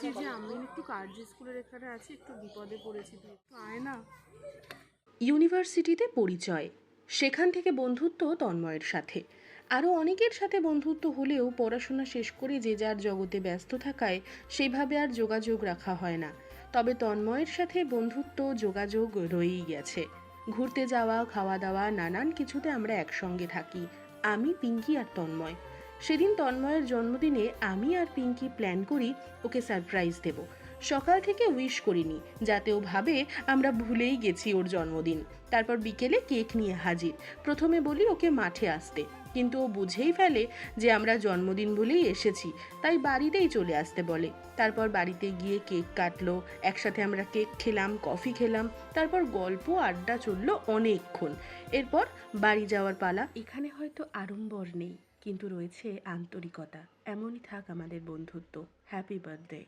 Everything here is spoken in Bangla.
বলছি যে আমি একটু কার্য স্কুলের এখানে আছি, একটু বিপদে পড়েছি, তুই একটু আয় না। ইউনিভার্সিটিতে পরিচয়, সেখান থেকে বন্ধুত্ব তন্ময়ের সাথে। আরও অনেকের সাথে বন্ধুত্ব হলেও পড়াশোনা শেষ করে যে যার জগতে ব্যস্ত থাকায় সেইভাবে আর যোগাযোগ রাখা হয় না। তবে তন্ময়ের সাথে বন্ধুত্ব যোগাযোগ রয়েই গেছে। ঘুরতে যাওয়া, খাওয়া দাওয়া, নানান কিছুতে আমরা একসঙ্গে থাকি, আমি, পিঙ্কি আর তন্ময়। সেদিন তন্ময়ের জন্মদিনে আমি আর পিঙ্কি প্ল্যান করি ওকে সারপ্রাইজ দেব। সকাল থেকে উইশ করিনি, যাতে ও ভাবে আমরা ভুলেই গেছি ওর জন্মদিন। তারপর বিকেলে কেক নিয়ে হাজির। প্রথমে বলি ওকে মাঠে আসতে, কিন্তু ও বুঝেই ফেলে যে আমরা জন্মদিন বলেই এসেছি, তাই বাড়িতেই চলে আসতে বলে। তারপর বাড়িতে গিয়ে কেক কাটলো, একসাথে আমরা কেক খেলাম, কফি খেলাম, তারপর গল্প আড্ডা চললো অনেকক্ষণ। এরপর বাড়ি যাওয়ার পালা। এখানে হয়তো আড়ম্বর নেই, কিন্তু রয়েছে আন্তরিকতা। এমনই থাক আমাদের বন্ধুত্ব। Happy birthday.